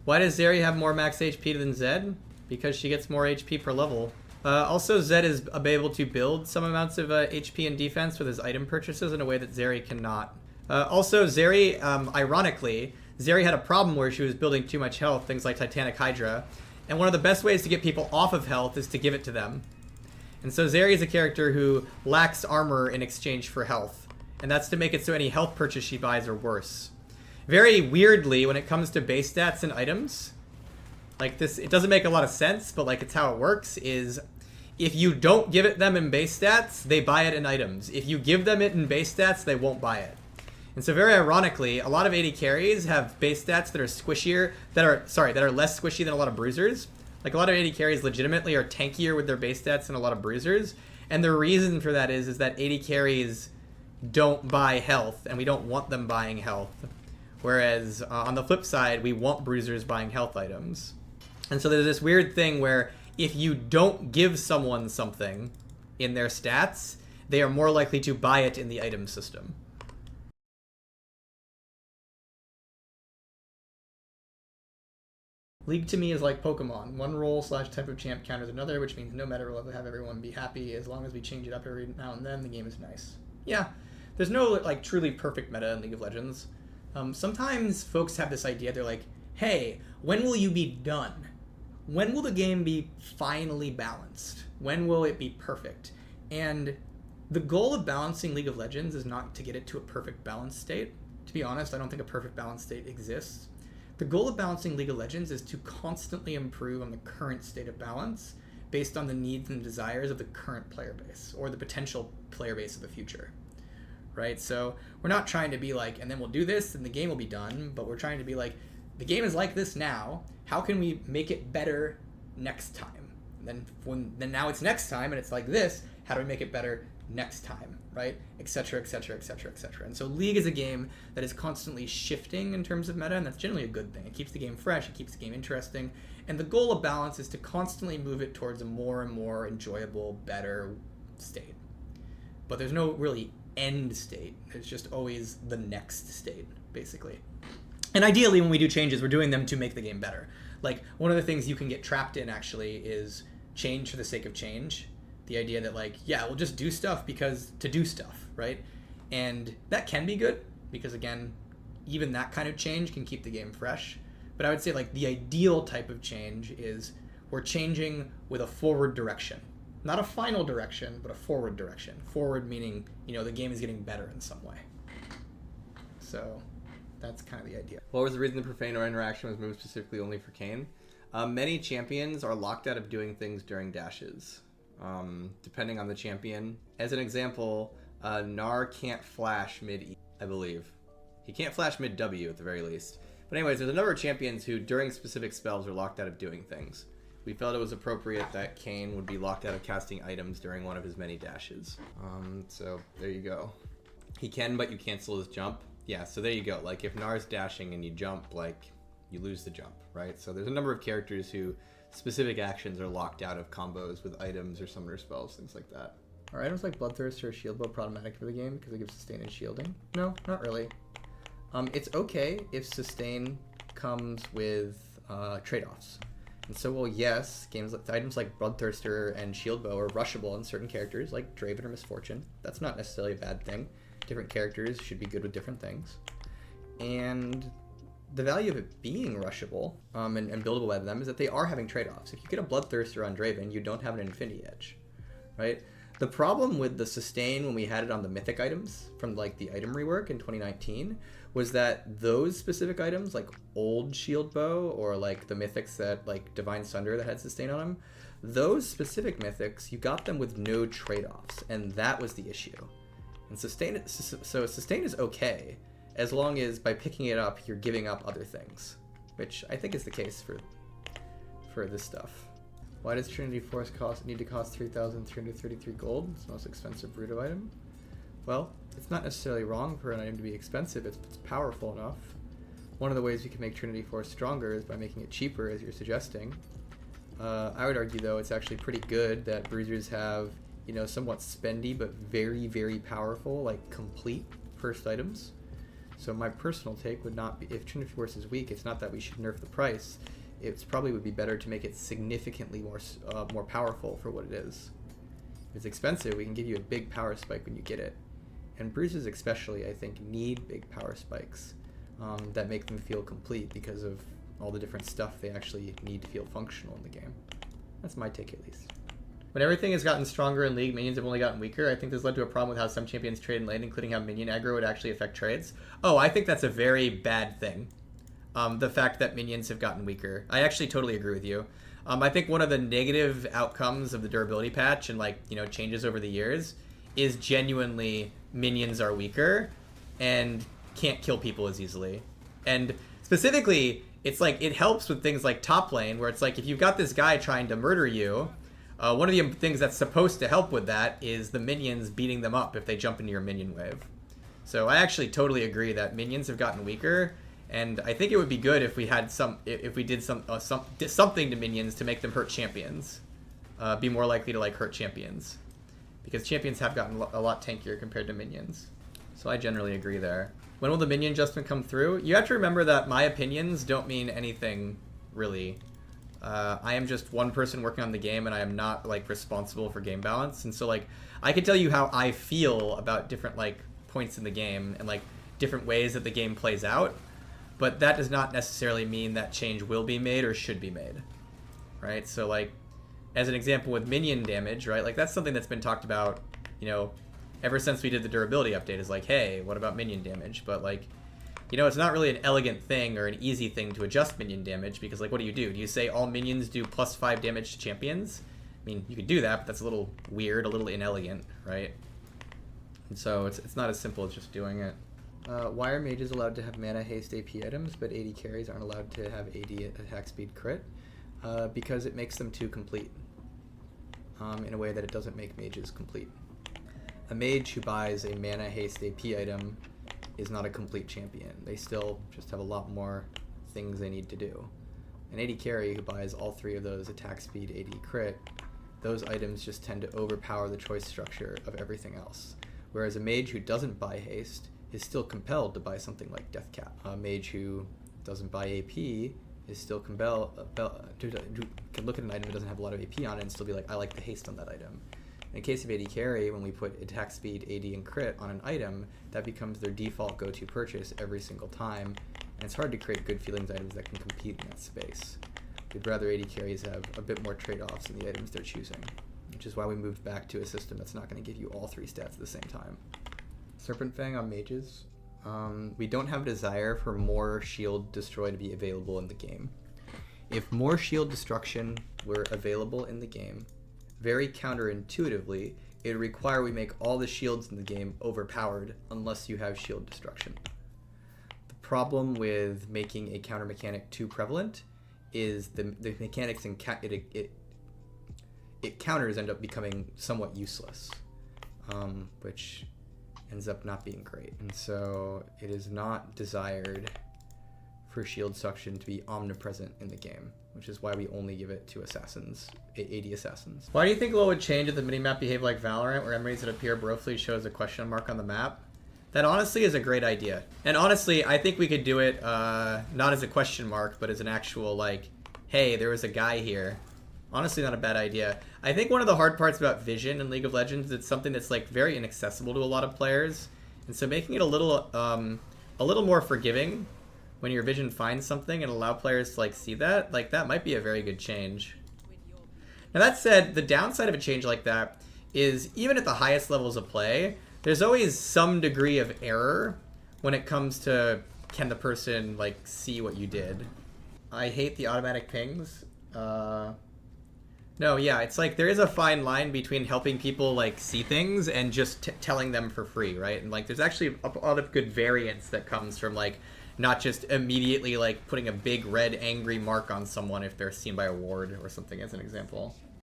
Why does ZERI have more max HP than Zed? Because she gets more HP per level. Also, Zed is able to build some amounts of HP and defense with his item purchases in a way that ZERI cannot. Also, ZERI, ironically, ZERI had a problem where she was building too much health, things like Titanic Hydra, and one of the best ways to get people off of health is to give it to them. And so ZERI is a character who lacks armor in exchange for health, and that's to make it so any health purchase she buys are worse. Very weirdly, when it comes to base stats and items, like this, it doesn't make a lot of sense, but like it's how it works, is if you don't give it them in base stats, they buy it in items. If you give them it in base stats, they won't buy it. And so very ironically, a lot of AD carries have base stats that are squishier, that are less squishy than a lot of bruisers. Like a lot of AD carries legitimately are tankier with their base stats than a lot of bruisers. And the reason for that is that AD carries don't buy health, and we don't want them buying health. Whereas on the flip side, we want bruisers buying health items. And so there's this weird thing where if you don't give someone something in their stats, they are more likely to buy it in the item system. League to me is like Pokemon. One role / type of champ counters another, which means no matter what, we'll have everyone be happy. As long as we change it up every now and then, the game is nice. Yeah, there's no like truly perfect meta in League of Legends. Sometimes folks have this idea, they're like, hey, when will you be done? When will the game be finally balanced? When will it be perfect? And the goal of balancing League of Legends is not to get it to a perfect balanced state. To be honest, I don't think a perfect balanced state exists. The goal of balancing League of Legends is to constantly improve on the current state of balance based on the needs and desires of the current player base or the potential player base of the future. Right? So we're not trying to be like, and then we'll do this and the game will be done, but we're trying to be like, the game is like this now, how can we make it better next time? And then now it's next time and it's like this, how do we make it better next time, right? Etc, etc, etc, etc. And so League is a game that is constantly shifting in terms of meta, and that's generally a good thing. It keeps the game fresh, it keeps the game interesting, and the goal of balance is to constantly move it towards a more and more enjoyable, better state. But there's no really end state. It's just always the next state, basically. And ideally, when we do changes, we're doing them to make the game better. Like, one of the things you can get trapped in, actually, is change for the sake of change. The idea that, like, yeah, we'll just do stuff because to do stuff, right? And that can be good, because, again, even that kind of change can keep the game fresh. But I would say, like, the ideal type of change is we're changing with a forward direction. Not a final direction, but a forward direction. Forward meaning, you know, the game is getting better in some way. So that's kind of the idea. What was the reason the profane or interaction was moved specifically only for KAYN? Many champions are locked out of doing things during dashes, depending on the champion. As an example, GNAR can't flash mid-E, I believe. He can't flash mid-W at the very least. But anyways, there's a number of champions who, during specific spells, are locked out of doing things. We felt it was appropriate that KAYN would be locked out of casting items during one of his many dashes. So there you go. He can, but you cancel his jump. Yeah, so there you go. Like, if Gnar's dashing and you jump, like, you lose the jump, right? So there's a number of characters who specific actions are locked out of combos with items or summoner spells, things like that. Are items like Bloodthirster or SHIELDBOW problematic for the game because it gives sustain and shielding? No, not really. It's okay if sustain comes with trade-offs. And so, well, yes, items like Bloodthirster and SHIELDBOW are rushable in certain characters, like Draven or Misfortune. That's not necessarily a bad thing. Different characters should be good with different things. And the value of it being rushable and buildable by them is that they are having trade-offs. If you get a Bloodthirster on Draven, you don't have an Infinity Edge, right? The problem with the sustain when we had it on the mythic items from like the item rework in 2019 was that those specific items, like old SHIELDBOW or like the mythics that like Divine Sunder that had sustain on them, those specific mythics, you got them with no trade-offs, and that was the issue. And sustain is okay as long as by picking it up you're giving up other things, which I think is the case for this stuff. Why does Trinity-FORCE need to cost 3,333 gold? It's the most expensive Bruto item. Well, it's not necessarily wrong for an item to be expensive. It's powerful enough. One of the ways we can make Trinity-FORCE stronger is by making it cheaper, as you're suggesting. I would argue, though, it's actually pretty good that bruisers have, you know, somewhat spendy but very, very powerful, like complete first items. So my personal take would not be, if Trinity-Force is weak, it's not that we should nerf the price. It's probably would be better to make it significantly more powerful for what it is. If it's expensive, we can give you a big power spike when you get it. And bruises especially, I think, need big power spikes that make them feel complete because of all the different stuff they actually need to feel functional in the game. That's my take, at least. When everything has gotten stronger in League, minions have only gotten weaker. I think this led to a problem with how some champions trade in lane, including how minion aggro would actually affect trades. Oh, I think that's a very bad thing. The fact that minions have gotten weaker. I actually totally agree with you. I think one of the negative outcomes of the durability patch and, like, you know, changes over the years is genuinely minions are weaker and can't kill people as easily. And specifically, it's like it helps with things like top lane, where it's like if you've got this guy trying to murder you, one of the things that's supposed to help with that is the minions beating them up if they jump into your minion wave. So I actually totally agree that minions have gotten weaker, and I think it would be good if we had did something to minions to make them hurt champions, be more likely to like hurt champions, because champions have gotten a lot tankier compared to minions. So I generally agree there. When will the minion adjustment come through? You have to remember that my opinions don't mean anything really. I am just one person working on the game, and I am not like responsible for game balance. And so like I can tell you how I feel about different like points in the game and like different ways that the game plays out, but that does not necessarily mean that change will be made or should be made, right? So like as an example with minion damage, right? Like that's something that's been talked about, you know, ever since we did the durability update. Is like, hey, what about minion damage? But like, you know, it's not really an elegant thing or an easy thing to adjust minion damage, because like, what do? Do you say all minions do +5 damage to champions? I mean, you could do that, but that's a little weird, a little inelegant, right? And so it's not as simple as just doing it. Why are mages allowed to have mana haste AP items, but AD carries aren't allowed to have AD attack speed crit? Because it makes them too complete in a way that it doesn't make mages complete. A mage who buys a mana haste AP item is not a complete champion. They still just have a lot more things they need to do. An AD carry who buys all 3 of those attack speed, AD crit, those items just tend to overpower the choice structure of everything else. Whereas a mage who doesn't buy haste is still compelled to buy something like Death Cap. A mage who doesn't buy AP is still compelled can look at an item that doesn't have a lot of AP on it and still be like, I like the haste on that item. In case of AD carry, when we put attack speed, AD, and crit on an item, that becomes their default go-to purchase every single time, and it's hard to create good feelings items that can compete in that space. We'd rather AD carries have a bit more trade-offs in the items they're choosing, which is why we moved back to a system that's not going to give you all 3 stats at the same time. Serpent Fang on mages. We don't have a desire for more shield destroy to be available in the game. If more shield destruction were available in the game, very counterintuitively, it would require we make all the shields in the game overpowered unless you have shield destruction. The problem with making a counter mechanic too prevalent is the mechanics and it counters end up becoming somewhat useless, which ends up not being great. And so it is not desired for shield suction to be omnipresent in the game, which is why we only give it to assassins, AD assassins. Why do you think LoL would change if the minimap behaved like Valorant, where enemies that appear broadly shows a question mark on the map? That honestly is a great idea. And honestly, I think we could do it not as a question mark, but as an actual like, hey, there was a guy here. Honestly, not a bad idea. I think one of the hard parts about vision in League of Legends is it's something that's like very inaccessible to a lot of players. And so making it a little more forgiving when your vision finds something and allow players to like see that, like that might be a very good change. Now that said, the downside of a change like that is even at the highest levels of play, there's always some degree of error when it comes to can the person like see what you did. I hate the automatic pings. No, yeah, it's like there is a fine line between helping people like see things and just telling them for free, right? And like there's actually a lot of good variance that comes from like not just immediately like putting a big red angry mark on someone if they're seen by a ward or something as an example.